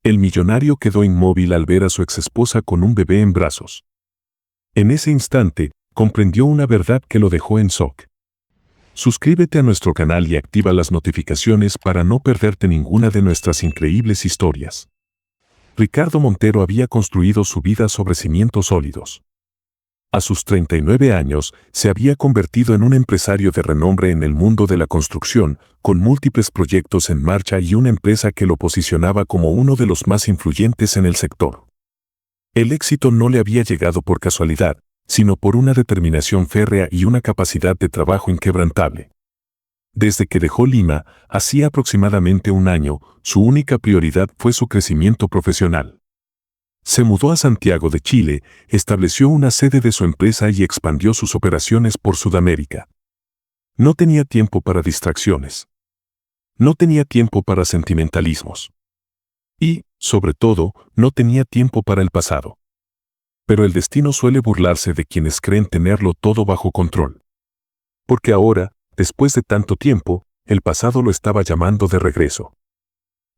El millonario quedó inmóvil al ver a su exesposa con un bebé en brazos. En ese instante, comprendió una verdad que lo dejó en shock. Suscríbete a nuestro canal y activa las notificaciones para no perderte ninguna de nuestras increíbles historias. Ricardo Montero había construido su vida sobre cimientos sólidos. A sus 39 años, se había convertido en un empresario de renombre en el mundo de la construcción, con múltiples proyectos en marcha y una empresa que lo posicionaba como uno de los más influyentes en el sector. El éxito no le había llegado por casualidad, sino por una determinación férrea y una capacidad de trabajo inquebrantable. Desde que dejó Lima, hacía aproximadamente un año, su única prioridad fue su crecimiento profesional. Se mudó a Santiago de Chile, estableció una sede de su empresa y expandió sus operaciones por Sudamérica. No tenía tiempo para distracciones. No tenía tiempo para sentimentalismos. Y, sobre todo, no tenía tiempo para el pasado. Pero el destino suele burlarse de quienes creen tenerlo todo bajo control. Porque ahora, después de tanto tiempo, el pasado lo estaba llamando de regreso.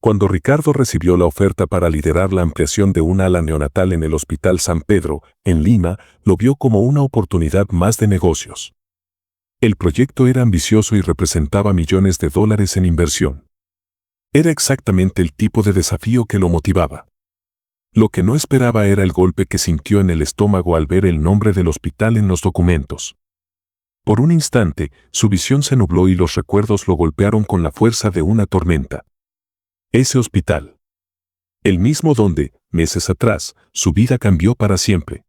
Cuando Ricardo recibió la oferta para liderar la ampliación de una ala neonatal en el Hospital San Pedro, en Lima, lo vio como una oportunidad más de negocios. El proyecto era ambicioso y representaba millones de dólares en inversión. Era exactamente el tipo de desafío que lo motivaba. Lo que no esperaba era el golpe que sintió en el estómago al ver el nombre del hospital en los documentos. Por un instante, su visión se nubló y los recuerdos lo golpearon con la fuerza de una tormenta. Ese hospital. El mismo donde, meses atrás, su vida cambió para siempre.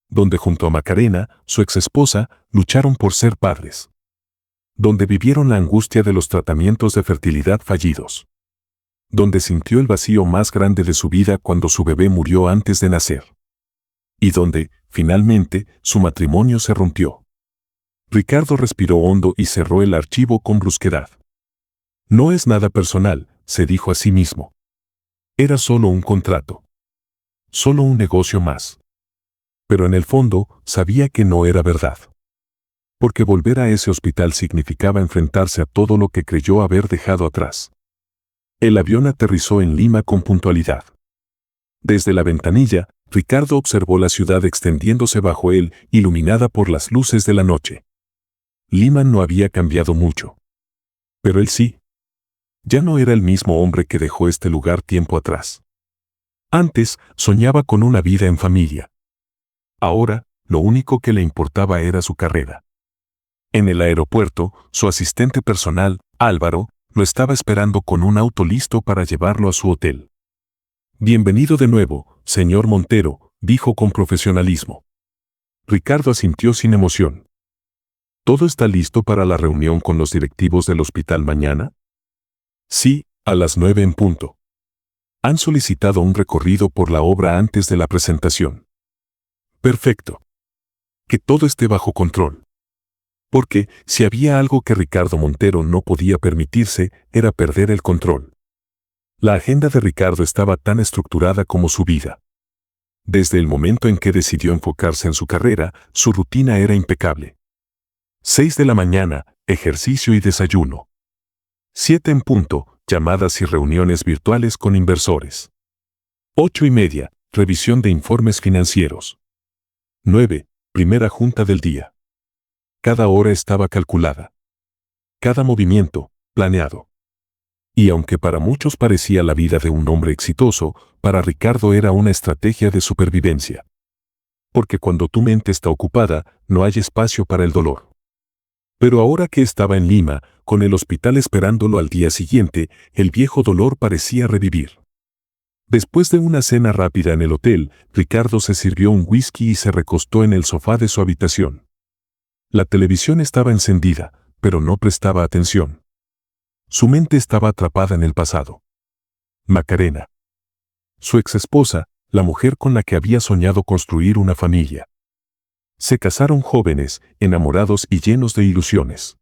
Donde junto a Macarena, su exesposa, lucharon por ser padres. Donde vivieron la angustia de los tratamientos de fertilidad fallidos. Donde sintió el vacío más grande de su vida cuando su bebé murió antes de nacer. Y donde, finalmente, su matrimonio se rompió. Ricardo respiró hondo y cerró el archivo con brusquedad. No es nada personal, se dijo a sí mismo. Era solo un contrato. Solo un negocio más. Pero en el fondo, sabía que no era verdad. Porque volver a ese hospital significaba enfrentarse a todo lo que creyó haber dejado atrás. El avión aterrizó en Lima con puntualidad. Desde la ventanilla, Ricardo observó la ciudad extendiéndose bajo él, iluminada por las luces de la noche. Lima no había cambiado mucho. Pero él sí. Ya no era el mismo hombre que dejó este lugar tiempo atrás. Antes, soñaba con una vida en familia. Ahora, lo único que le importaba era su carrera. En el aeropuerto, su asistente personal, Álvaro, lo estaba esperando con un auto listo para llevarlo a su hotel. Bienvenido de nuevo, señor Montero, dijo con profesionalismo. Ricardo asintió sin emoción. ¿Todo está listo para la reunión con los directivos del hospital mañana? Sí, a las 9 en punto. Han solicitado un recorrido por la obra antes de la presentación. Perfecto. Que todo esté bajo control. Porque, si había algo que Ricardo Montero no podía permitirse, era perder el control. La agenda de Ricardo estaba tan estructurada como su vida. Desde el momento en que decidió enfocarse en su carrera, su rutina era impecable. 6 de la mañana, ejercicio y desayuno. 7 en punto, llamadas y reuniones virtuales con inversores. 8:30, revisión de informes financieros. 9, primera junta del día. Cada hora estaba calculada. Cada movimiento, planeado. Y aunque para muchos parecía la vida de un hombre exitoso, para Ricardo era una estrategia de supervivencia. Porque cuando tu mente está ocupada, no hay espacio para el dolor. Pero ahora que estaba en Lima, con el hospital esperándolo al día siguiente, el viejo dolor parecía revivir. Después de una cena rápida en el hotel, Ricardo se sirvió un whisky y se recostó en el sofá de su habitación. La televisión estaba encendida, pero no prestaba atención. Su mente estaba atrapada en el pasado. Macarena. Su exesposa, la mujer con la que había soñado construir una familia. Se casaron jóvenes, enamorados y llenos de ilusiones.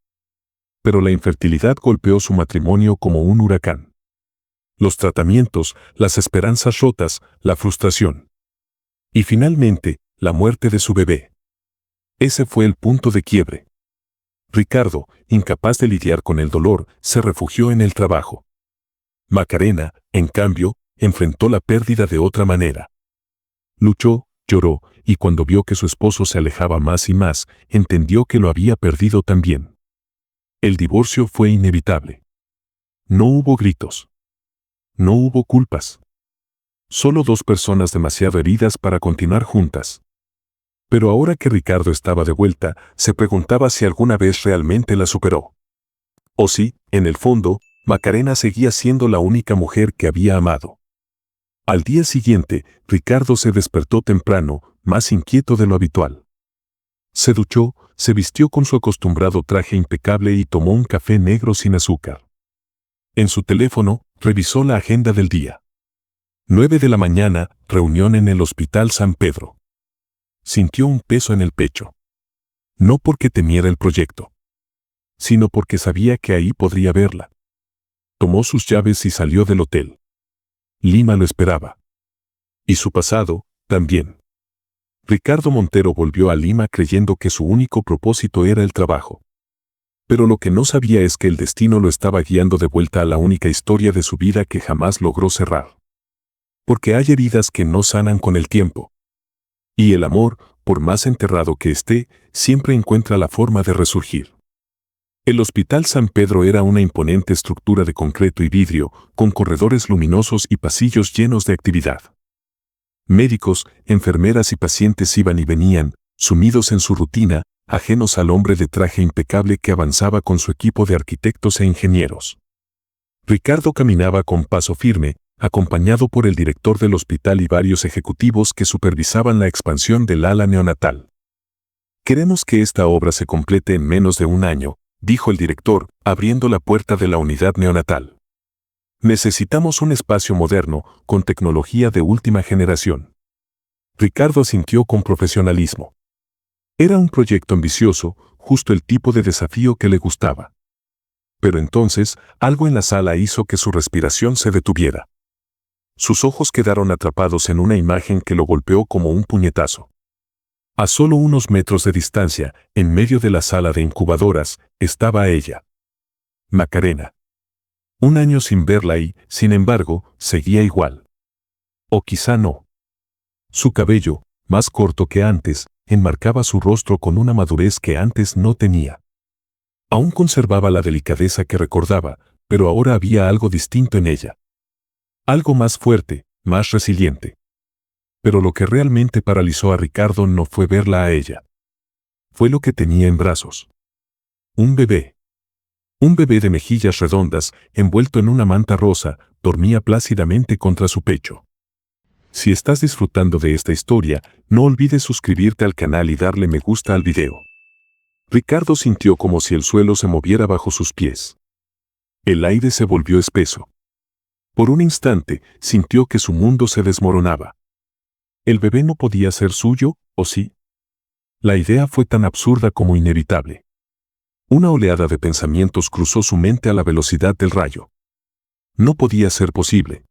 Pero la infertilidad golpeó su matrimonio como un huracán. Los tratamientos, las esperanzas rotas, la frustración. Y finalmente, la muerte de su bebé. Ese fue el punto de quiebre. Ricardo, incapaz de lidiar con el dolor, se refugió en el trabajo. Macarena, en cambio, enfrentó la pérdida de otra manera. Luchó, lloró, y cuando vio que su esposo se alejaba más y más, entendió que lo había perdido también. El divorcio fue inevitable. No hubo gritos. No hubo culpas. Solo dos personas demasiado heridas para continuar juntas. Pero ahora que Ricardo estaba de vuelta, se preguntaba si alguna vez realmente la superó. O si, en el fondo, Macarena seguía siendo la única mujer que había amado. Al día siguiente, Ricardo se despertó temprano, más inquieto de lo habitual. Se duchó, se vistió con su acostumbrado traje impecable y tomó un café negro sin azúcar. En su teléfono, revisó la agenda del día. 9 de la mañana, reunión en el Hospital San Pedro. Sintió un peso en el pecho. No porque temiera el proyecto, sino porque sabía que ahí podría verla. Tomó sus llaves y salió del hotel. Lima lo esperaba. Y su pasado, también. Ricardo Montero volvió a Lima creyendo que su único propósito era el trabajo. Pero lo que no sabía es que el destino lo estaba guiando de vuelta a la única historia de su vida que jamás logró cerrar. Porque hay heridas que no sanan con el tiempo. Y el amor, por más enterrado que esté, siempre encuentra la forma de resurgir. El Hospital San Pedro era una imponente estructura de concreto y vidrio, con corredores luminosos y pasillos llenos de actividad. Médicos, enfermeras y pacientes iban y venían, sumidos en su rutina, ajenos al hombre de traje impecable que avanzaba con su equipo de arquitectos e ingenieros. Ricardo caminaba con paso firme, acompañado por el director del hospital y varios ejecutivos que supervisaban la expansión del ala neonatal. «Queremos que esta obra se complete en menos de un año», dijo el director, abriendo la puerta de la unidad neonatal. «Necesitamos un espacio moderno, con tecnología de última generación». Ricardo asintió con profesionalismo. Era un proyecto ambicioso, justo el tipo de desafío que le gustaba. Pero entonces, algo en la sala hizo que su respiración se detuviera. Sus ojos quedaron atrapados en una imagen que lo golpeó como un puñetazo. A solo unos metros de distancia, en medio de la sala de incubadoras, estaba ella. Macarena. Un año sin verla y, sin embargo, seguía igual. O quizá no. Su cabello, más corto que antes, enmarcaba su rostro con una madurez que antes no tenía. Aún conservaba la delicadeza que recordaba, pero ahora había algo distinto en ella. Algo más fuerte, más resiliente. Pero lo que realmente paralizó a Ricardo no fue verla a ella. Fue lo que tenía en brazos. Un bebé. Un bebé de mejillas redondas, envuelto en una manta rosa, dormía plácidamente contra su pecho. Si estás disfrutando de esta historia, no olvides suscribirte al canal y darle me gusta al video. Ricardo sintió como si el suelo se moviera bajo sus pies. El aire se volvió espeso. Por un instante, sintió que su mundo se desmoronaba. ¿El bebé no podía ser suyo, o sí? La idea fue tan absurda como inevitable. Una oleada de pensamientos cruzó su mente a la velocidad del rayo. No podía ser posible.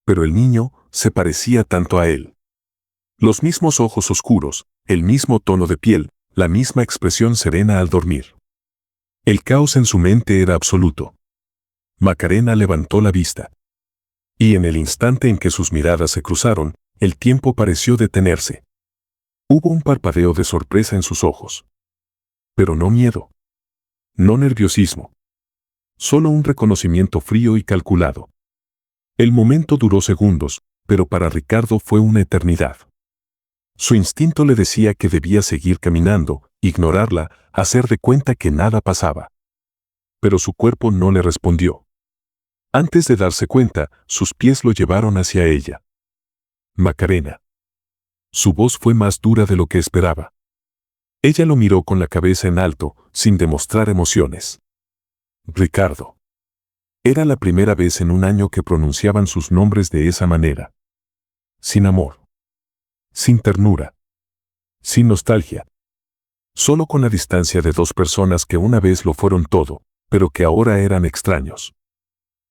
Pero el niño se parecía tanto a él. Los mismos ojos oscuros, el mismo tono de piel, la misma expresión serena al dormir. El caos en su mente era absoluto. Macarena levantó la vista. Y en el instante en que sus miradas se cruzaron, el tiempo pareció detenerse. Hubo un parpadeo de sorpresa en sus ojos. Pero no miedo. No nerviosismo. Solo un reconocimiento frío y calculado. El momento duró segundos, pero para Ricardo fue una eternidad. Su instinto le decía que debía seguir caminando, ignorarla, hacer de cuenta que nada pasaba. Pero su cuerpo no le respondió. Antes de darse cuenta, sus pies lo llevaron hacia ella. Macarena. Su voz fue más dura de lo que esperaba. Ella lo miró con la cabeza en alto, sin demostrar emociones. Ricardo. Era la primera vez en un año que pronunciaban sus nombres de esa manera. Sin amor. Sin ternura. Sin nostalgia. Solo con la distancia de dos personas que una vez lo fueron todo, pero que ahora eran extraños.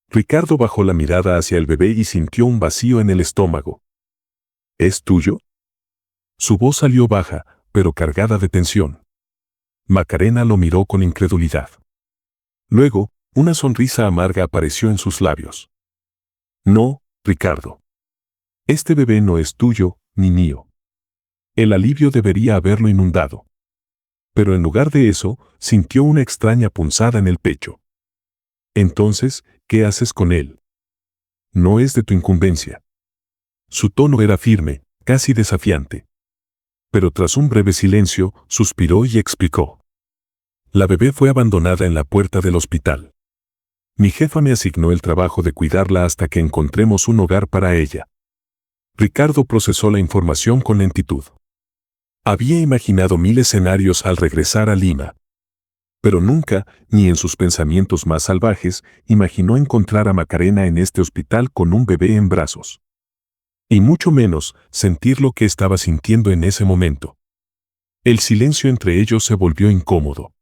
Ricardo bajó la mirada hacia el bebé y sintió un vacío en el estómago. ¿Es tuyo? Su voz salió baja, pero cargada de tensión. Macarena lo miró con incredulidad. Luego, una sonrisa amarga apareció en sus labios. No, Ricardo. Este bebé no es tuyo, ni mío. El alivio debería haberlo inundado. Pero en lugar de eso, sintió una extraña punzada en el pecho. Entonces, ¿qué haces con él? No es de tu incumbencia. Su tono era firme, casi desafiante. Pero tras un breve silencio, suspiró y explicó. La bebé fue abandonada en la puerta del hospital. Mi jefa me asignó el trabajo de cuidarla hasta que encontremos un hogar para ella. Ricardo procesó la información con lentitud. Había imaginado 1000 escenarios al regresar a Lima. Pero nunca, ni en sus pensamientos más salvajes, imaginó encontrar a Macarena en este hospital con un bebé en brazos. Y mucho menos sentir lo que estaba sintiendo en ese momento. El silencio entre ellos se volvió incómodo.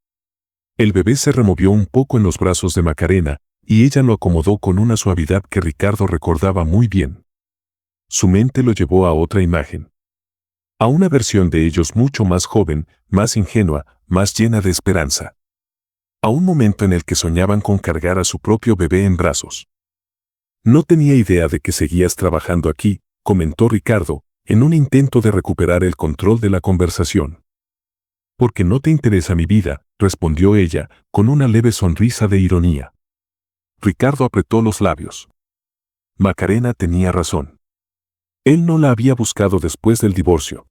El bebé se removió un poco en los brazos de Macarena, y ella lo acomodó con una suavidad que Ricardo recordaba muy bien. Su mente lo llevó a otra imagen. A una versión de ellos mucho más joven, más ingenua, más llena de esperanza. A un momento en el que soñaban con cargar a su propio bebé en brazos. No tenía idea de que seguías trabajando aquí, comentó Ricardo, en un intento de recuperar el control de la conversación. Porque no te interesa mi vida, respondió ella, con una leve sonrisa de ironía. Ricardo apretó los labios. Macarena tenía razón. Él no la había buscado después del divorcio.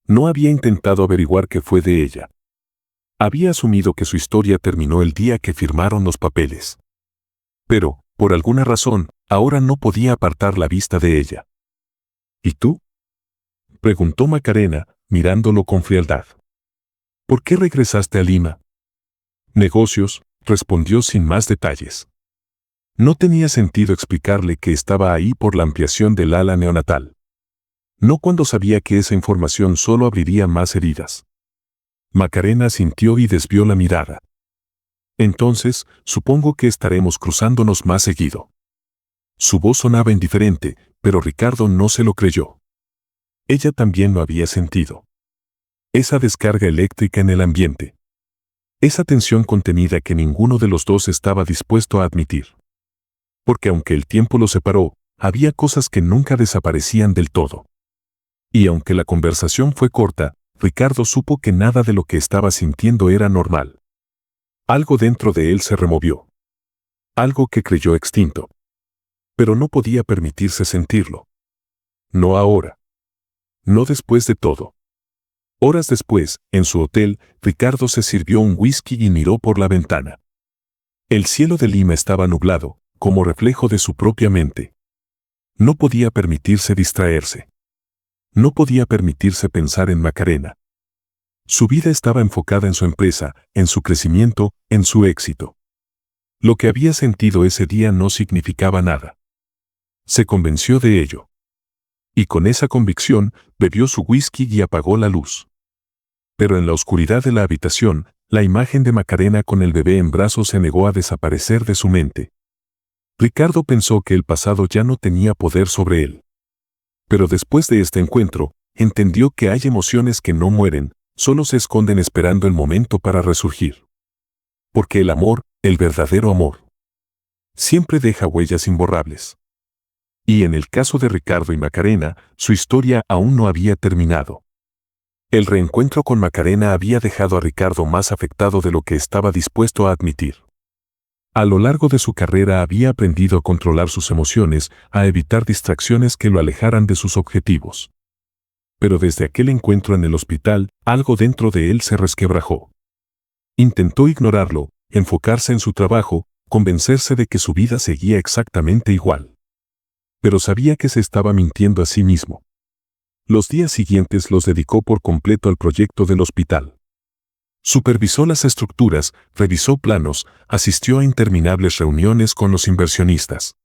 No había intentado averiguar qué fue de ella. Había asumido que su historia terminó el día que firmaron los papeles. Pero, por alguna razón, ahora no podía apartar la vista de ella. ¿Y tú? Preguntó Macarena, mirándolo con frialdad. ¿Por qué regresaste a Lima? Negocios, respondió sin más detalles. No tenía sentido explicarle que estaba ahí por la ampliación del ala neonatal. No cuando sabía que esa información solo abriría más heridas. Macarena sintió y desvió la mirada. Entonces, supongo que estaremos cruzándonos más seguido. Su voz sonaba indiferente, pero Ricardo no se lo creyó. Ella también lo había sentido. Esa descarga eléctrica en el ambiente. Esa tensión contenida que ninguno de los dos estaba dispuesto a admitir. Porque aunque el tiempo los separó, había cosas que nunca desaparecían del todo. Y aunque la conversación fue corta, Ricardo supo que nada de lo que estaba sintiendo era normal. Algo dentro de él se removió. Algo que creyó extinto. Pero no podía permitirse sentirlo. No ahora. No después de todo. Horas después, en su hotel, Ricardo se sirvió un whisky y miró por la ventana. El cielo de Lima estaba nublado, como reflejo de su propia mente. No podía permitirse distraerse. No podía permitirse pensar en Macarena. Su vida estaba enfocada en su empresa, en su crecimiento, en su éxito. Lo que había sentido ese día no significaba nada. Se convenció de ello. Y con esa convicción, bebió su whisky y apagó la luz. Pero en la oscuridad de la habitación, la imagen de Macarena con el bebé en brazos se negó a desaparecer de su mente. Ricardo pensó que el pasado ya no tenía poder sobre él. Pero después de este encuentro, entendió que hay emociones que no mueren, solo se esconden esperando el momento para resurgir. Porque el amor, el verdadero amor, siempre deja huellas imborrables. Y en el caso de Ricardo y Macarena, su historia aún no había terminado. El reencuentro con Macarena había dejado a Ricardo más afectado de lo que estaba dispuesto a admitir. A lo largo de su carrera había aprendido a controlar sus emociones, a evitar distracciones que lo alejaran de sus objetivos. Pero desde aquel encuentro en el hospital, algo dentro de él se resquebrajó. Intentó ignorarlo, enfocarse en su trabajo, convencerse de que su vida seguía exactamente igual. Pero sabía que se estaba mintiendo a sí mismo. Los días siguientes los dedicó por completo al proyecto del hospital. Supervisó las estructuras, revisó planos, asistió a interminables reuniones con los inversionistas.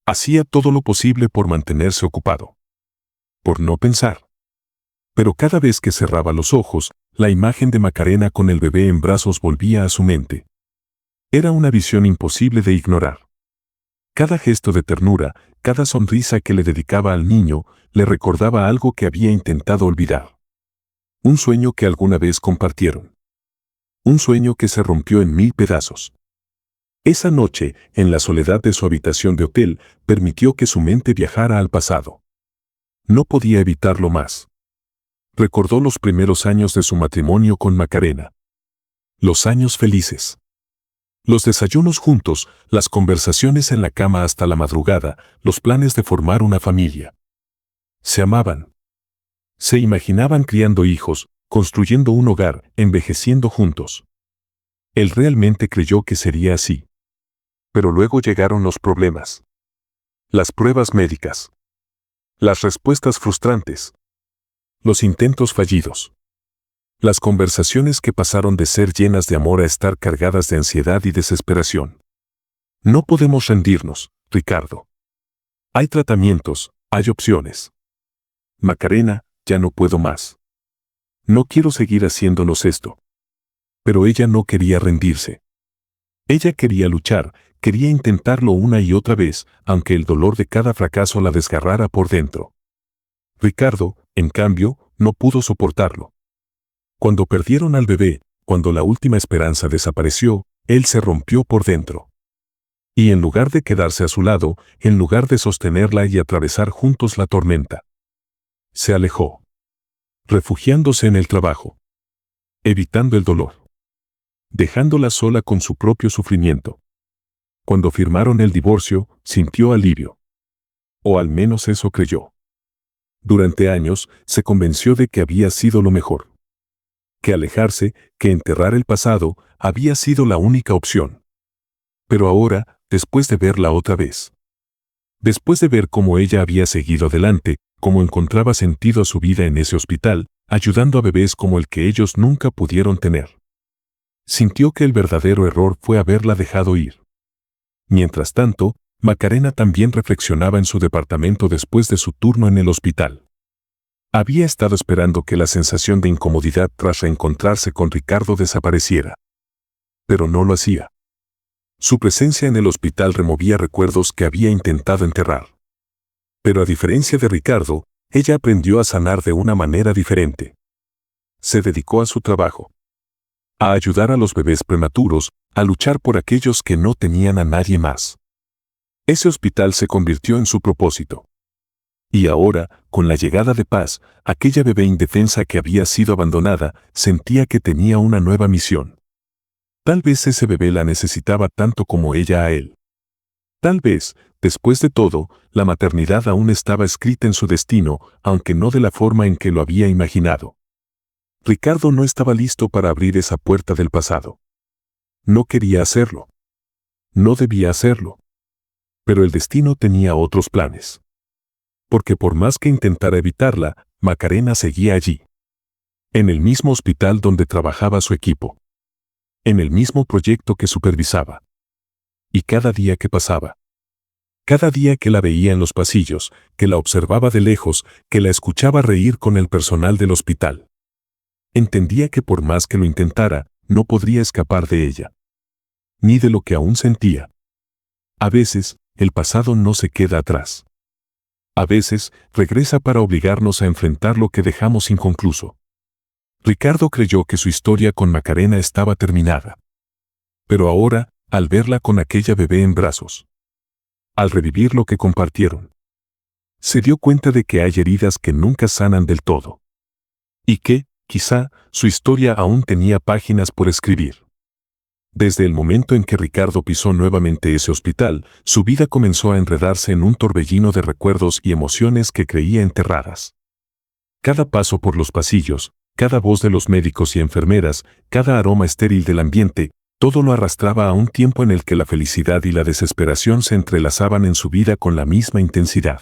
Hacía todo lo posible por mantenerse ocupado. Por no pensar. Pero cada vez que cerraba los ojos, la imagen de Macarena con el bebé en brazos volvía a su mente. Era una visión imposible de ignorar. Cada gesto de ternura, cada sonrisa que le dedicaba al niño, le recordaba algo que había intentado olvidar. Un sueño que alguna vez compartieron. Un sueño que se rompió en 1000 pedazos. Esa noche, en la soledad de su habitación de hotel, permitió que su mente viajara al pasado. No podía evitarlo más. Recordó los primeros años de su matrimonio con Macarena. Los años felices. Los desayunos juntos, las conversaciones en la cama hasta la madrugada, los planes de formar una familia. Se amaban. Se imaginaban criando hijos, construyendo un hogar, envejeciendo juntos. Él realmente creyó que sería así. Pero luego llegaron los problemas. Las pruebas médicas. Las respuestas frustrantes. Los intentos fallidos. Las conversaciones que pasaron de ser llenas de amor a estar cargadas de ansiedad y desesperación. No podemos rendirnos, Ricardo. Hay tratamientos, hay opciones. Macarena, ya no puedo más. No quiero seguir haciéndonos esto. Pero ella no quería rendirse. Ella quería luchar, quería intentarlo una y otra vez, aunque el dolor de cada fracaso la desgarrara por dentro. Ricardo, en cambio, no pudo soportarlo. Cuando perdieron al bebé, cuando la última esperanza desapareció, él se rompió por dentro. Y en lugar de quedarse a su lado, en lugar de sostenerla y atravesar juntos la tormenta, se alejó, refugiándose en el trabajo, evitando el dolor, dejándola sola con su propio sufrimiento. Cuando firmaron el divorcio, sintió alivio. O al menos eso creyó. Durante años, se convenció de que había sido lo mejor. Que alejarse, que enterrar el pasado, había sido la única opción. Pero ahora, después de verla otra vez, después de ver cómo ella había seguido adelante, cómo encontraba sentido a su vida en ese hospital, ayudando a bebés como el que ellos nunca pudieron tener, sintió que el verdadero error fue haberla dejado ir. Mientras tanto, Macarena también reflexionaba en su departamento después de su turno en el hospital. Había estado esperando que la sensación de incomodidad tras reencontrarse con Ricardo desapareciera. Pero no lo hacía. Su presencia en el hospital removía recuerdos que había intentado enterrar. Pero a diferencia de Ricardo, ella aprendió a sanar de una manera diferente. Se dedicó a su trabajo. A ayudar a los bebés prematuros, a luchar por aquellos que no tenían a nadie más. Ese hospital se convirtió en su propósito. Y ahora, con la llegada de Paz, aquella bebé indefensa que había sido abandonada, sentía que tenía una nueva misión. Tal vez ese bebé la necesitaba tanto como ella a él. Tal vez, después de todo, la maternidad aún estaba escrita en su destino, aunque no de la forma en que lo había imaginado. Ricardo no estaba listo para abrir esa puerta del pasado. No quería hacerlo. No debía hacerlo. Pero el destino tenía otros planes. Porque por más que intentara evitarla, Macarena seguía allí. En el mismo hospital donde trabajaba su equipo. En el mismo proyecto que supervisaba. Y cada día que pasaba. Cada día que la veía en los pasillos, que la observaba de lejos, que la escuchaba reír con el personal del hospital. Entendía que por más que lo intentara, no podría escapar de ella. Ni de lo que aún sentía. A veces, el pasado no se queda atrás. A veces, regresa para obligarnos a enfrentar lo que dejamos inconcluso. Ricardo creyó que su historia con Macarena estaba terminada. Pero ahora, al verla con aquella bebé en brazos, al revivir lo que compartieron, se dio cuenta de que hay heridas que nunca sanan del todo. Y que, quizá, su historia aún tenía páginas por escribir. Desde el momento en que Ricardo pisó nuevamente ese hospital, su vida comenzó a enredarse en un torbellino de recuerdos y emociones que creía enterradas. Cada paso por los pasillos, cada voz de los médicos y enfermeras, cada aroma estéril del ambiente, todo lo arrastraba a un tiempo en el que la felicidad y la desesperación se entrelazaban en su vida con la misma intensidad.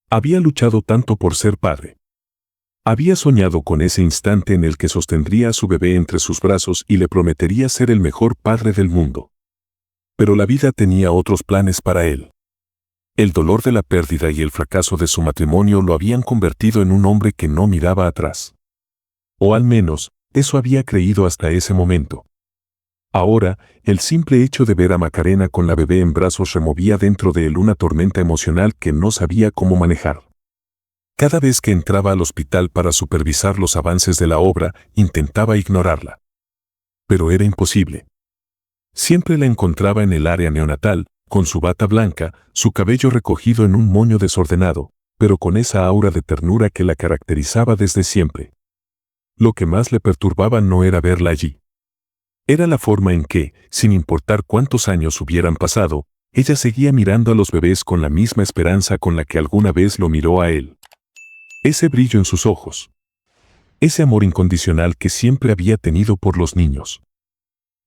Había luchado tanto por ser padre. Había soñado con ese instante en el que sostendría a su bebé entre sus brazos y le prometería ser el mejor padre del mundo. Pero la vida tenía otros planes para él. El dolor de la pérdida y el fracaso de su matrimonio lo habían convertido en un hombre que no miraba atrás. O al menos, eso había creído hasta ese momento. Ahora, el simple hecho de ver a Macarena con la bebé en brazos removía dentro de él una tormenta emocional que no sabía cómo manejar. Cada vez que entraba al hospital para supervisar los avances de la obra, intentaba ignorarla. Pero era imposible. Siempre la encontraba en el área neonatal, con su bata blanca, su cabello recogido en un moño desordenado, pero con esa aura de ternura que la caracterizaba desde siempre. Lo que más le perturbaba no era verla allí. Era la forma en que, sin importar cuántos años hubieran pasado, ella seguía mirando a los bebés con la misma esperanza con la que alguna vez lo miró a él. Ese brillo en sus ojos. Ese amor incondicional que siempre había tenido por los niños.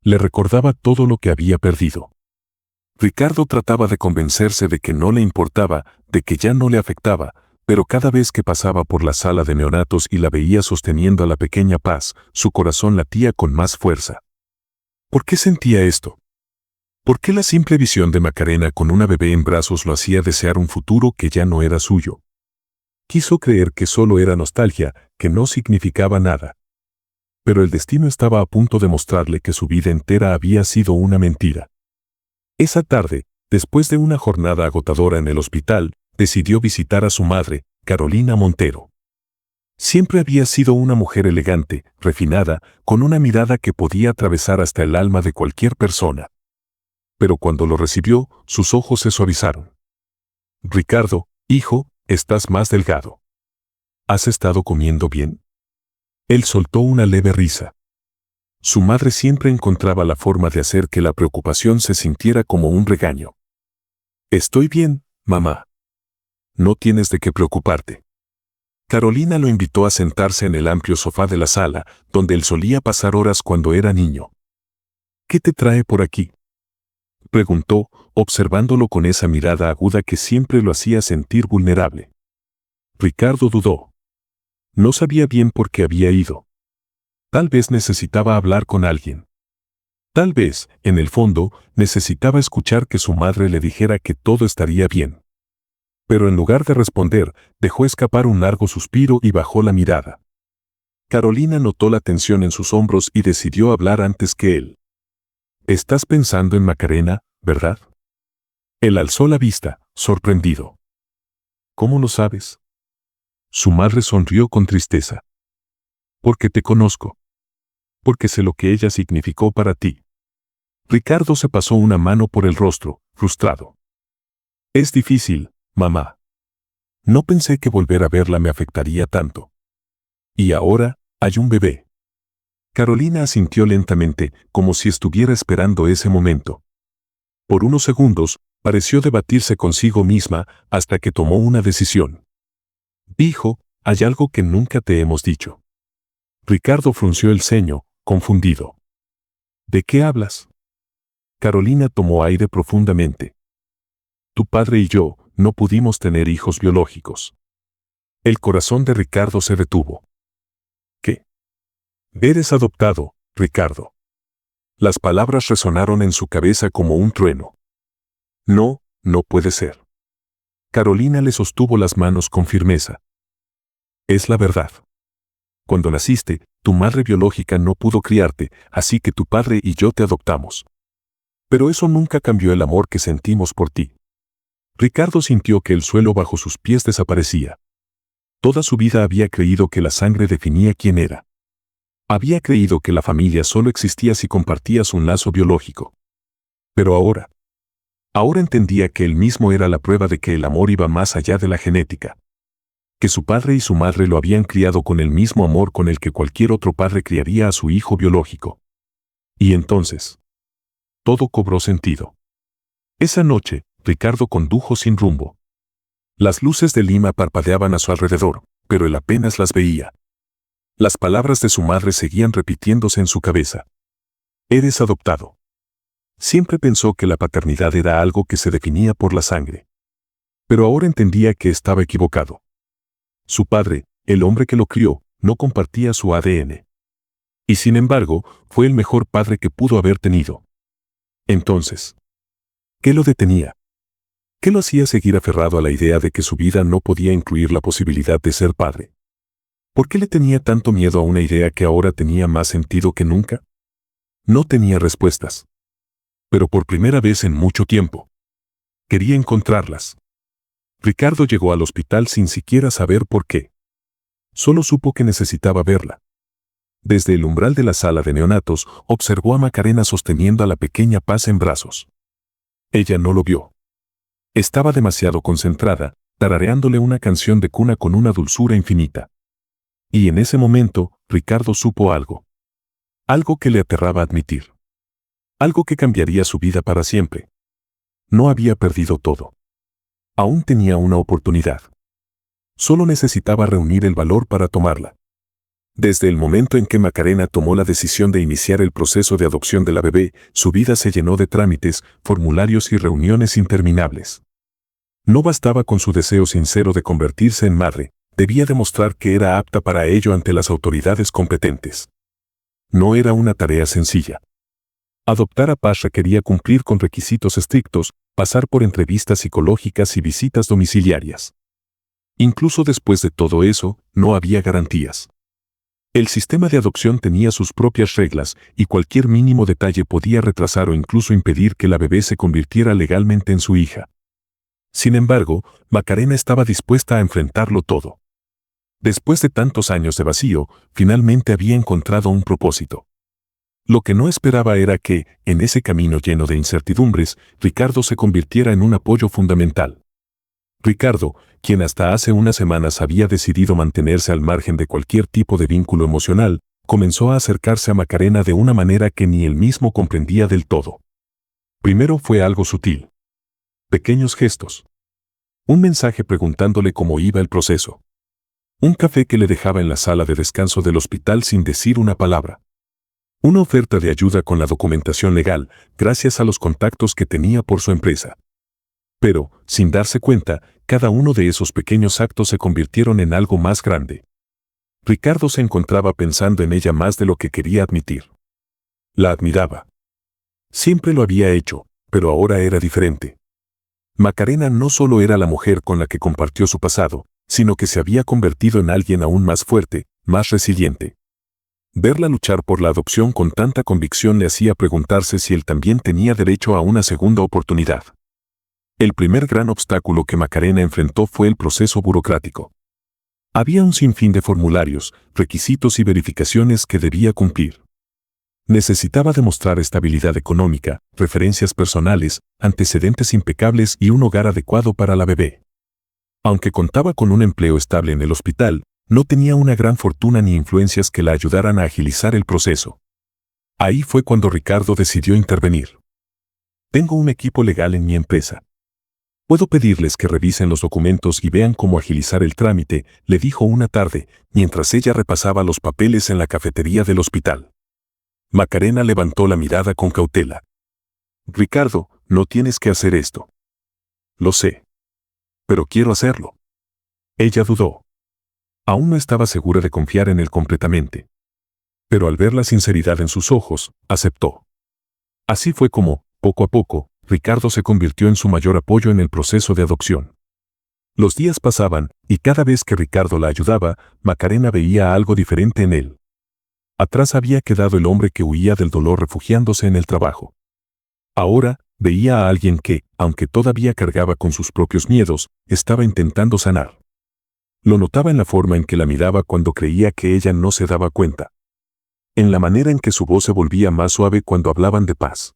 Le recordaba todo lo que había perdido. Ricardo trataba de convencerse de que no le importaba, de que ya no le afectaba, pero cada vez que pasaba por la sala de neonatos y la veía sosteniendo a la pequeña Paz, su corazón latía con más fuerza. ¿Por qué sentía esto? ¿Por qué la simple visión de Macarena con una bebé en brazos lo hacía desear un futuro que ya no era suyo? Quiso creer que solo era nostalgia, que no significaba nada. Pero el destino estaba a punto de mostrarle que su vida entera había sido una mentira. Esa tarde, después de una jornada agotadora en el hospital, decidió visitar a su madre, Carolina Montero. Siempre había sido una mujer elegante, refinada, con una mirada que podía atravesar hasta el alma de cualquier persona. Pero cuando lo recibió, sus ojos se suavizaron. Ricardo, hijo, estás más delgado. ¿Has estado comiendo bien? Él soltó una leve risa. Su madre siempre encontraba la forma de hacer que la preocupación se sintiera como un regaño. Estoy bien, mamá. No tienes de qué preocuparte. Carolina lo invitó a sentarse en el amplio sofá de la sala, donde él solía pasar horas cuando era niño. ¿Qué te trae por aquí?, preguntó, observándolo con esa mirada aguda que siempre lo hacía sentir vulnerable. Ricardo dudó. No sabía bien por qué había ido. Tal vez necesitaba hablar con alguien. Tal vez, en el fondo, necesitaba escuchar que su madre le dijera que todo estaría bien. Pero en lugar de responder, dejó escapar un largo suspiro y bajó la mirada. Carolina notó la tensión en sus hombros y decidió hablar antes que él. Estás pensando en Macarena, ¿verdad? Él alzó la vista, sorprendido. ¿Cómo lo sabes? Su madre sonrió con tristeza. Porque te conozco. Porque sé lo que ella significó para ti. Ricardo se pasó una mano por el rostro, frustrado. Es difícil, mamá. No pensé que volver a verla me afectaría tanto. Y ahora, hay un bebé. Carolina asintió lentamente, como si estuviera esperando ese momento. Por unos segundos, pareció debatirse consigo misma, hasta que tomó una decisión. Dijo, hay algo que nunca te hemos dicho. Ricardo frunció el ceño, confundido. ¿De qué hablas? Carolina tomó aire profundamente. Tu padre y yo no pudimos tener hijos biológicos. El corazón de Ricardo se detuvo. ¿Qué? Eres adoptado, Ricardo. Las palabras resonaron en su cabeza como un trueno. No, no puede ser. Carolina le sostuvo las manos con firmeza. Es la verdad. Cuando naciste, tu madre biológica no pudo criarte, así que tu padre y yo te adoptamos. Pero eso nunca cambió el amor que sentimos por ti. Ricardo sintió que el suelo bajo sus pies desaparecía. Toda su vida había creído que la sangre definía quién era. Había creído que la familia solo existía si compartías un lazo biológico. Pero ahora entendía que él mismo era la prueba de que el amor iba más allá de la genética. Que su padre y su madre lo habían criado con el mismo amor con el que cualquier otro padre criaría a su hijo biológico. Y entonces, todo cobró sentido. Esa noche, Ricardo condujo sin rumbo. Las luces de Lima parpadeaban a su alrededor, pero él apenas las veía. Las palabras de su madre seguían repitiéndose en su cabeza. Eres adoptado. Siempre pensó que la paternidad era algo que se definía por la sangre. Pero ahora entendía que estaba equivocado. Su padre, el hombre que lo crió, no compartía su ADN. Y sin embargo, fue el mejor padre que pudo haber tenido. Entonces, ¿qué lo detenía? ¿Qué lo hacía seguir aferrado a la idea de que su vida no podía incluir la posibilidad de ser padre? ¿Por qué le tenía tanto miedo a una idea que ahora tenía más sentido que nunca? No tenía respuestas. Pero por primera vez en mucho tiempo, quería encontrarlas. Ricardo llegó al hospital sin siquiera saber por qué. Solo supo que necesitaba verla. Desde el umbral de la sala de neonatos, observó a Macarena sosteniendo a la pequeña Paz en brazos. Ella no lo vio. Estaba demasiado concentrada, tarareándole una canción de cuna con una dulzura infinita. Y en ese momento, Ricardo supo algo. Algo que le aterraba admitir. Algo que cambiaría su vida para siempre. No había perdido todo. Aún tenía una oportunidad. Solo necesitaba reunir el valor para tomarla. Desde el momento en que Macarena tomó la decisión de iniciar el proceso de adopción de la bebé, su vida se llenó de trámites, formularios y reuniones interminables. No bastaba con su deseo sincero de convertirse en madre, debía demostrar que era apta para ello ante las autoridades competentes. No era una tarea sencilla. Adoptar a Paz requería cumplir con requisitos estrictos, pasar por entrevistas psicológicas y visitas domiciliarias. Incluso después de todo eso, no había garantías. El sistema de adopción tenía sus propias reglas y cualquier mínimo detalle podía retrasar o incluso impedir que la bebé se convirtiera legalmente en su hija. Sin embargo, Macarena estaba dispuesta a enfrentarlo todo. Después de tantos años de vacío, finalmente había encontrado un propósito. Lo que no esperaba era que, en ese camino lleno de incertidumbres, Ricardo se convirtiera en un apoyo fundamental. Ricardo, quien hasta hace unas semanas había decidido mantenerse al margen de cualquier tipo de vínculo emocional, comenzó a acercarse a Macarena de una manera que ni él mismo comprendía del todo. Primero fue algo sutil. Pequeños gestos. Un mensaje preguntándole cómo iba el proceso. Un café que le dejaba en la sala de descanso del hospital sin decir una palabra. Una oferta de ayuda con la documentación legal, gracias a los contactos que tenía por su empresa. Pero, sin darse cuenta, cada uno de esos pequeños actos se convirtieron en algo más grande. Ricardo se encontraba pensando en ella más de lo que quería admitir. La admiraba. Siempre lo había hecho, pero ahora era diferente. Macarena no solo era la mujer con la que compartió su pasado, sino que se había convertido en alguien aún más fuerte, más resiliente. Verla luchar por la adopción con tanta convicción le hacía preguntarse si él también tenía derecho a una segunda oportunidad. El primer gran obstáculo que Macarena enfrentó fue el proceso burocrático. Había un sinfín de formularios, requisitos y verificaciones que debía cumplir. Necesitaba demostrar estabilidad económica, referencias personales, antecedentes impecables y un hogar adecuado para la bebé. Aunque contaba con un empleo estable en el hospital, no tenía una gran fortuna ni influencias que la ayudaran a agilizar el proceso. Ahí fue cuando Ricardo decidió intervenir. Tengo un equipo legal en mi empresa. Puedo pedirles que revisen los documentos y vean cómo agilizar el trámite, le dijo una tarde, mientras ella repasaba los papeles en la cafetería del hospital. Macarena levantó la mirada con cautela. Ricardo, no tienes que hacer esto. Lo sé. Pero quiero hacerlo. Ella dudó. Aún no estaba segura de confiar en él completamente. Pero al ver la sinceridad en sus ojos, aceptó. Así fue como, poco a poco, Ricardo se convirtió en su mayor apoyo en el proceso de adopción. Los días pasaban, y cada vez que Ricardo la ayudaba, Macarena veía algo diferente en él. Atrás había quedado el hombre que huía del dolor refugiándose en el trabajo. Ahora, veía a alguien que, aunque todavía cargaba con sus propios miedos, estaba intentando sanar. Lo notaba en la forma en que la miraba cuando creía que ella no se daba cuenta. En la manera en que su voz se volvía más suave cuando hablaban de paz.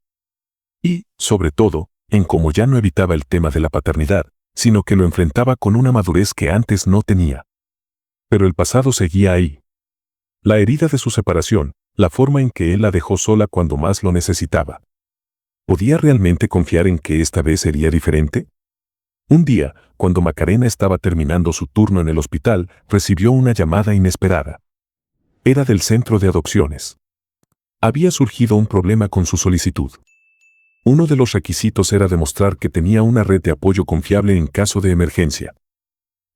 Y, sobre todo, en cómo ya no evitaba el tema de la paternidad, sino que lo enfrentaba con una madurez que antes no tenía. Pero el pasado seguía ahí. La herida de su separación, la forma en que él la dejó sola cuando más lo necesitaba. ¿Podía realmente confiar en que esta vez sería diferente? Un día, cuando Macarena estaba terminando su turno en el hospital, recibió una llamada inesperada. Era del centro de adopciones. Había surgido un problema con su solicitud. Uno de los requisitos era demostrar que tenía una red de apoyo confiable en caso de emergencia.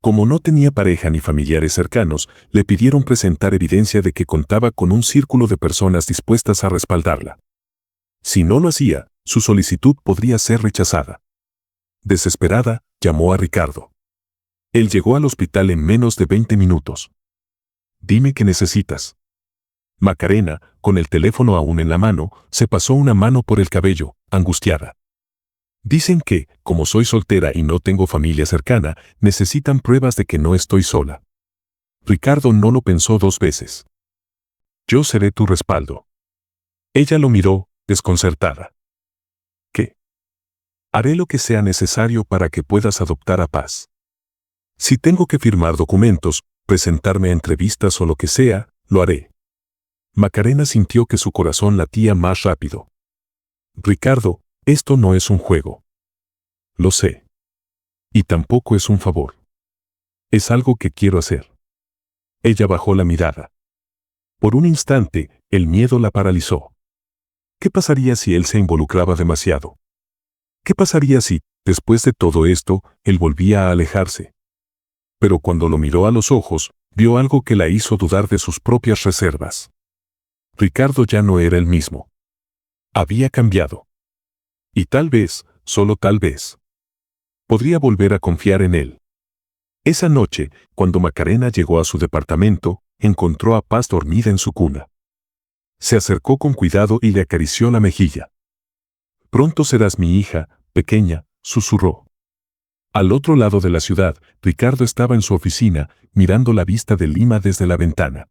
Como no tenía pareja ni familiares cercanos, le pidieron presentar evidencia de que contaba con un círculo de personas dispuestas a respaldarla. Si no lo hacía, su solicitud podría ser rechazada. Desesperada, llamó a Ricardo. Él llegó al hospital en menos de 20 minutos. Dime qué necesitas. Macarena, con el teléfono aún en la mano, se pasó una mano por el cabello, angustiada. Dicen que, como soy soltera y no tengo familia cercana, necesitan pruebas de que no estoy sola. Ricardo no lo pensó dos veces. Yo seré tu respaldo. Ella lo miró, desconcertada. ¿Qué? Haré lo que sea necesario para que puedas adoptar a Paz. Si tengo que firmar documentos, presentarme a entrevistas o lo que sea, lo haré. Macarena sintió que su corazón latía más rápido. Ricardo, esto no es un juego. Lo sé. Y tampoco es un favor. Es algo que quiero hacer. Ella bajó la mirada. Por un instante, el miedo la paralizó. ¿Qué pasaría si él se involucraba demasiado? ¿Qué pasaría si, después de todo esto, él volvía a alejarse? Pero cuando lo miró a los ojos, vio algo que la hizo dudar de sus propias reservas. Ricardo ya no era el mismo. Había cambiado. Y tal vez, solo tal vez, podría volver a confiar en él. Esa noche, cuando Macarena llegó a su departamento, encontró a Paz dormida en su cuna. Se acercó con cuidado y le acarició la mejilla. «Pronto serás mi hija, pequeña», susurró. Al otro lado de la ciudad, Ricardo estaba en su oficina, mirando la vista de Lima desde la ventana.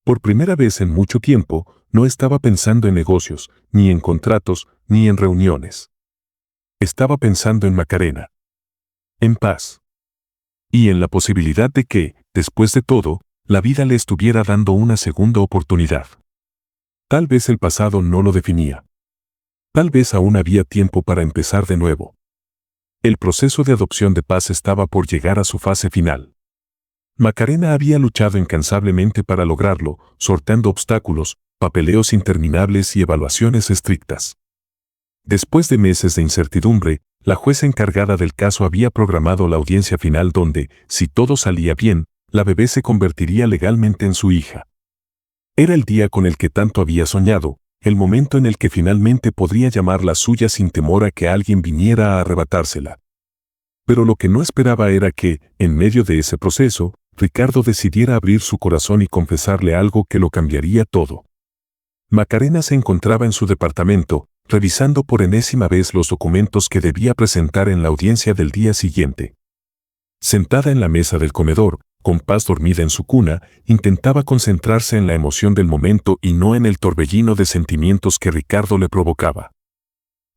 Por primera vez en mucho tiempo, no estaba pensando en negocios, ni en contratos, ni en reuniones. Estaba pensando en Macarena. En Paz. Y en la posibilidad de que, después de todo, la vida le estuviera dando una segunda oportunidad. Tal vez el pasado no lo definía. Tal vez aún había tiempo para empezar de nuevo. El proceso de adopción de Paz estaba por llegar a su fase final. Macarena había luchado incansablemente para lograrlo, sorteando obstáculos, papeleos interminables y evaluaciones estrictas. Después de meses de incertidumbre, la jueza encargada del caso había programado la audiencia final donde, si todo salía bien, la bebé se convertiría legalmente en su hija. Era el día con el que tanto había soñado, el momento en el que finalmente podría llamarla suya sin temor a que alguien viniera a arrebatársela. Pero lo que no esperaba era que, en medio de ese proceso, Ricardo decidiera abrir su corazón y confesarle algo que lo cambiaría todo. Macarena se encontraba en su departamento, revisando por enésima vez los documentos que debía presentar en la audiencia del día siguiente. Sentada en la mesa del comedor, con Paz dormida en su cuna, intentaba concentrarse en la emoción del momento y no en el torbellino de sentimientos que Ricardo le provocaba.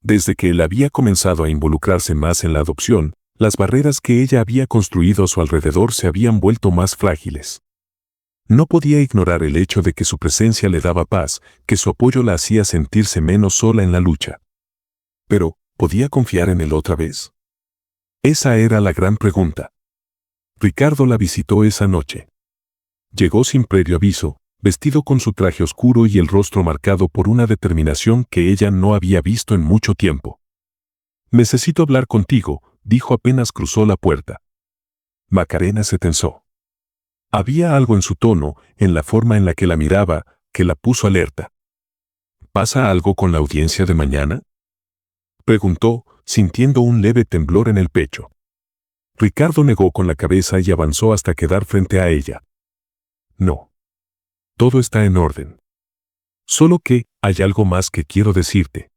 Desde que él había comenzado a involucrarse más en la adopción, las barreras que ella había construido a su alrededor se habían vuelto más frágiles. No podía ignorar el hecho de que su presencia le daba paz, que su apoyo la hacía sentirse menos sola en la lucha. Pero, ¿podía confiar en él otra vez? Esa era la gran pregunta. Ricardo la visitó esa noche. Llegó sin previo aviso, vestido con su traje oscuro y el rostro marcado por una determinación que ella no había visto en mucho tiempo. «Necesito hablar contigo», dijo apenas cruzó la puerta. Macarena se tensó. Había algo en su tono, en la forma en la que la miraba, que la puso alerta. «¿Pasa algo con la audiencia de mañana?», preguntó, sintiendo un leve temblor en el pecho. Ricardo negó con la cabeza y avanzó hasta quedar frente a ella. «No. Todo está en orden. Solo que, hay algo más que quiero decirte».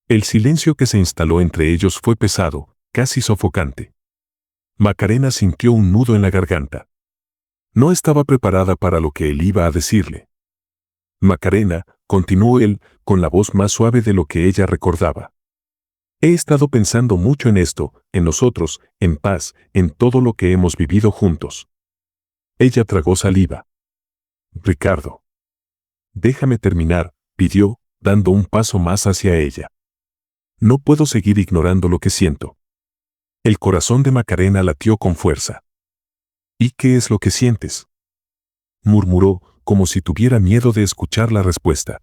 El silencio que se instaló entre ellos fue pesado, casi sofocante. Macarena sintió un nudo en la garganta. No estaba preparada para lo que él iba a decirle. «Macarena», continuó él, con la voz más suave de lo que ella recordaba. «He estado pensando mucho en esto, en nosotros, en Paz, en todo lo que hemos vivido juntos». Ella tragó saliva. «Ricardo. Déjame terminar», pidió, dando un paso más hacia ella. «No puedo seguir ignorando lo que siento». El corazón de Macarena latió con fuerza. «¿Y qué es lo que sientes?», murmuró, como si tuviera miedo de escuchar la respuesta.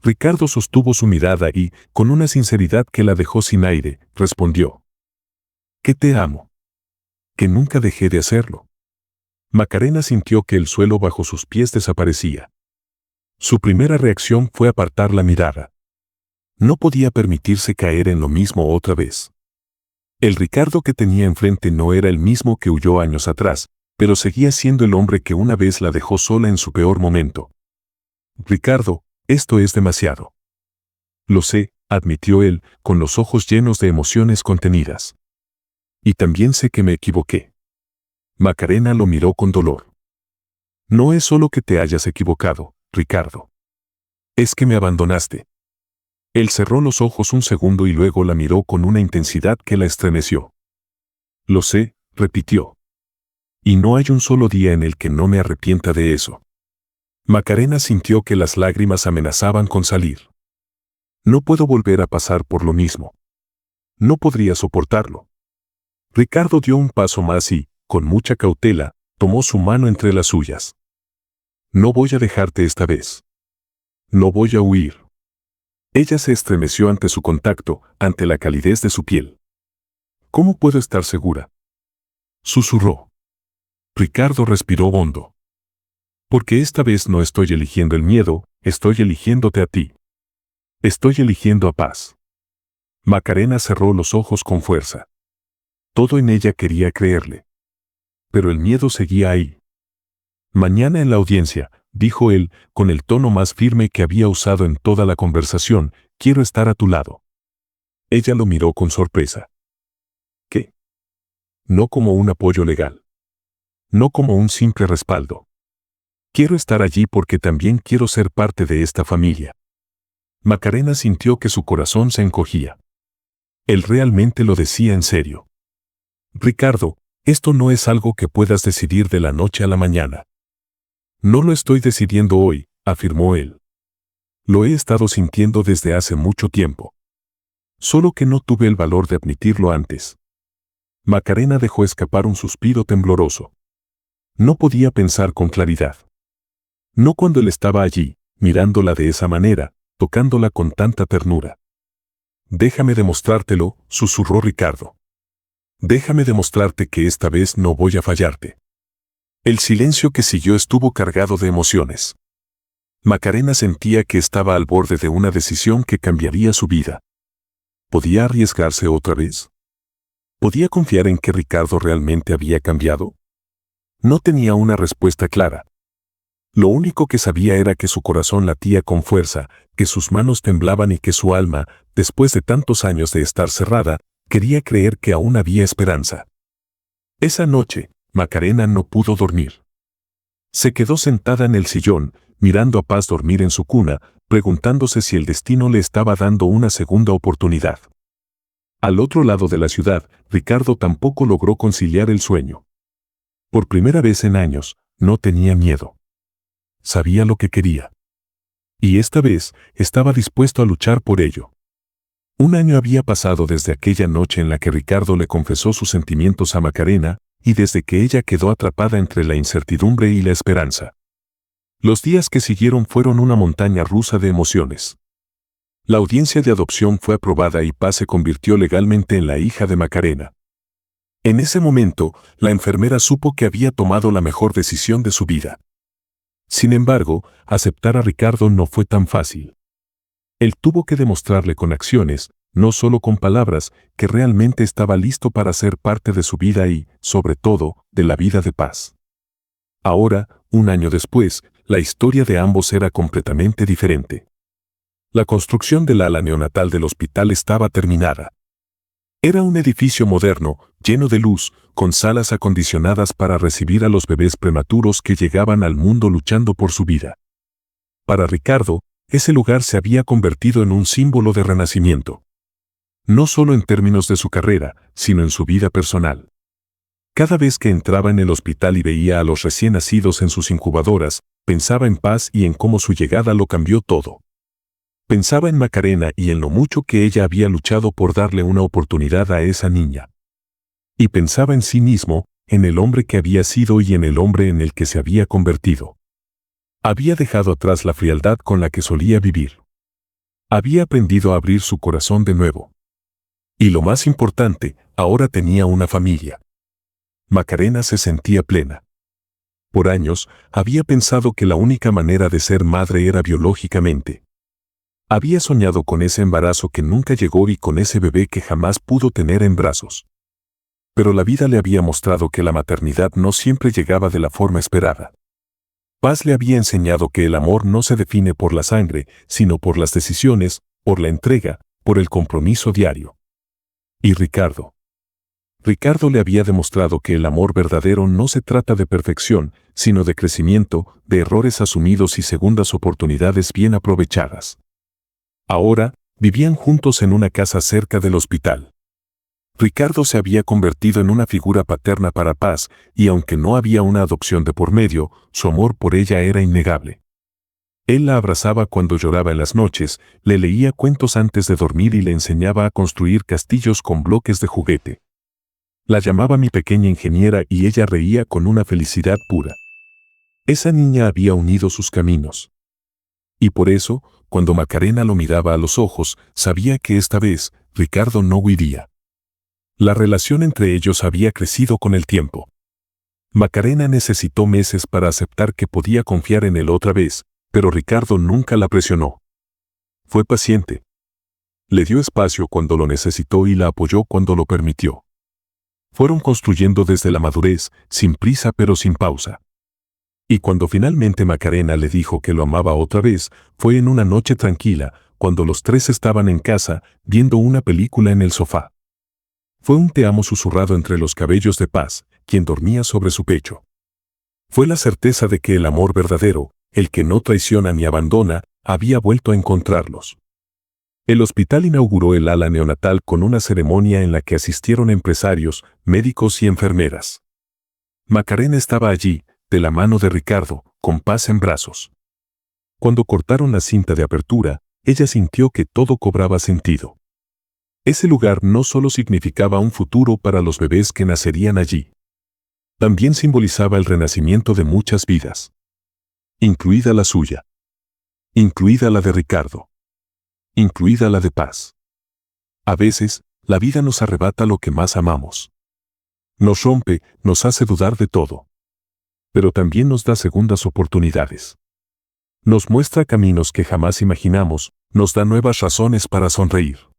Ricardo sostuvo su mirada y, con una sinceridad que la dejó sin aire, respondió: «Que te amo. Que nunca dejé de hacerlo». Macarena sintió que el suelo bajo sus pies desaparecía. Su primera reacción fue apartar la mirada. No podía permitirse caer en lo mismo otra vez. El Ricardo que tenía enfrente no era el mismo que huyó años atrás, pero seguía siendo el hombre que una vez la dejó sola en su peor momento. «Ricardo, esto es demasiado». «Lo sé», admitió él, con los ojos llenos de emociones contenidas. «Y también sé que me equivoqué». Macarena lo miró con dolor. No es solo que te hayas equivocado, Ricardo. Es que me abandonaste. Él cerró los ojos un segundo y luego la miró con una intensidad que la estremeció. Lo sé, repitió. Y no hay un solo día en el que no me arrepienta de eso. Macarena sintió que las lágrimas amenazaban con salir. No puedo volver a pasar por lo mismo. No podría soportarlo. Ricardo dio un paso más y, con mucha cautela, tomó su mano entre las suyas. No voy a dejarte esta vez. No voy a huir. Ella se estremeció ante su contacto, ante la calidez de su piel. ¿Cómo puedo estar segura?, susurró. Ricardo respiró hondo. Porque esta vez no estoy eligiendo el miedo, estoy eligiéndote a ti. Estoy eligiendo a paz. Macarena cerró los ojos con fuerza. Todo en ella quería creerle. Pero el miedo seguía ahí. Mañana en la audiencia, dijo él, con el tono más firme que había usado en toda la conversación, quiero estar a tu lado. Ella lo miró con sorpresa. ¿Qué? No como un apoyo legal. No como un simple respaldo. Quiero estar allí porque también quiero ser parte de esta familia. Macarena sintió que su corazón se encogía. Él realmente lo decía en serio. Ricardo, esto no es algo que puedas decidir de la noche a la mañana. No lo estoy decidiendo hoy, afirmó él. Lo he estado sintiendo desde hace mucho tiempo. Solo que no tuve el valor de admitirlo antes. Macarena dejó escapar un suspiro tembloroso. No podía pensar con claridad. No cuando él estaba allí, mirándola de esa manera, tocándola con tanta ternura. Déjame demostrártelo, susurró Ricardo. Déjame demostrarte que esta vez no voy a fallarte. El silencio que siguió estuvo cargado de emociones. Macarena sentía que estaba al borde de una decisión que cambiaría su vida. ¿Podía arriesgarse otra vez? ¿Podía confiar en que Ricardo realmente había cambiado? No tenía una respuesta clara. Lo único que sabía era que su corazón latía con fuerza, que sus manos temblaban y que su alma, después de tantos años de estar cerrada, quería creer que aún había esperanza. Esa noche, Macarena no pudo dormir. Se quedó sentada en el sillón, mirando a Paz dormir en su cuna, preguntándose si el destino le estaba dando una segunda oportunidad. Al otro lado de la ciudad, Ricardo tampoco logró conciliar el sueño. Por primera vez en años, no tenía miedo. Sabía lo que quería. Y esta vez, estaba dispuesto a luchar por ello. Un año había pasado desde aquella noche en la que Ricardo le confesó sus sentimientos a Macarena, y desde que ella quedó atrapada entre la incertidumbre y la esperanza. Los días que siguieron fueron una montaña rusa de emociones. La audiencia de adopción fue aprobada y Paz se convirtió legalmente en la hija de Macarena. En ese momento, la enfermera supo que había tomado la mejor decisión de su vida. Sin embargo, aceptar a Ricardo no fue tan fácil. Él tuvo que demostrarle con acciones, no solo con palabras, que realmente estaba listo para ser parte de su vida y, sobre todo, de la vida de Paz. Ahora, un año después, la historia de ambos era completamente diferente. La construcción del ala neonatal del hospital estaba terminada. Era un edificio moderno, lleno de luz, con salas acondicionadas para recibir a los bebés prematuros que llegaban al mundo luchando por su vida. Para Ricardo, ese lugar se había convertido en un símbolo de renacimiento. No solo en términos de su carrera, sino en su vida personal. Cada vez que entraba en el hospital y veía a los recién nacidos en sus incubadoras, pensaba en Paz y en cómo su llegada lo cambió todo. Pensaba en Macarena y en lo mucho que ella había luchado por darle una oportunidad a esa niña. Y pensaba en sí mismo, en el hombre que había sido y en el hombre en el que se había convertido. Había dejado atrás la frialdad con la que solía vivir. Había aprendido a abrir su corazón de nuevo. Y lo más importante, ahora tenía una familia. Macarena se sentía plena. Por años, había pensado que la única manera de ser madre era biológicamente. Había soñado con ese embarazo que nunca llegó y con ese bebé que jamás pudo tener en brazos. Pero la vida le había mostrado que la maternidad no siempre llegaba de la forma esperada. Paz le había enseñado que el amor no se define por la sangre, sino por las decisiones, por la entrega, por el compromiso diario. Y Ricardo. Ricardo le había demostrado que el amor verdadero no se trata de perfección, sino de crecimiento, de errores asumidos y segundas oportunidades bien aprovechadas. Ahora, vivían juntos en una casa cerca del hospital. Ricardo se había convertido en una figura paterna para Paz, y aunque no había una adopción de por medio, su amor por ella era innegable. Él la abrazaba cuando lloraba en las noches, le leía cuentos antes de dormir y le enseñaba a construir castillos con bloques de juguete. La llamaba mi pequeña ingeniera y ella reía con una felicidad pura. Esa niña había unido sus caminos. Y por eso, cuando Macarena lo miraba a los ojos, sabía que esta vez, Ricardo no huiría. La relación entre ellos había crecido con el tiempo. Macarena necesitó meses para aceptar que podía confiar en él otra vez, pero Ricardo nunca la presionó. Fue paciente. Le dio espacio cuando lo necesitó y la apoyó cuando lo permitió. Fueron construyendo desde la madurez, sin prisa pero sin pausa. Y cuando finalmente Macarena le dijo que lo amaba otra vez, fue en una noche tranquila, cuando los tres estaban en casa, viendo una película en el sofá. Fue un te amo susurrado entre los cabellos de Paz, quien dormía sobre su pecho. Fue la certeza de que el amor verdadero, el que no traiciona ni abandona, había vuelto a encontrarlos. El hospital inauguró el ala neonatal con una ceremonia en la que asistieron empresarios, médicos y enfermeras. Macarena estaba allí, de la mano de Ricardo, con Paz en brazos. Cuando cortaron la cinta de apertura, ella sintió que todo cobraba sentido. Ese lugar no solo significaba un futuro para los bebés que nacerían allí. También simbolizaba el renacimiento de muchas vidas. Incluida la suya. Incluida la de Ricardo. Incluida la de Paz. A veces, la vida nos arrebata lo que más amamos. Nos rompe, nos hace dudar de todo. Pero también nos da segundas oportunidades. Nos muestra caminos que jamás imaginamos, nos da nuevas razones para sonreír.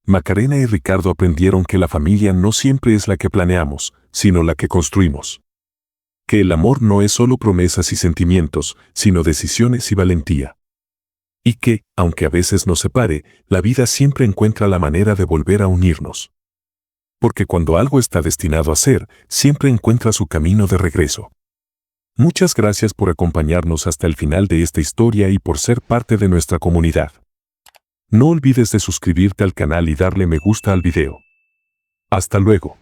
Macarena y Ricardo aprendieron que la familia no siempre es la que planeamos, sino la que construimos. Que el amor no es solo promesas y sentimientos, sino decisiones y valentía. Y que, aunque a veces nos separe, la vida siempre encuentra la manera de volver a unirnos. Porque cuando algo está destinado a ser, siempre encuentra su camino de regreso. Muchas gracias por acompañarnos hasta el final de esta historia y por ser parte de nuestra comunidad. No olvides de suscribirte al canal y darle me gusta al video. Hasta luego.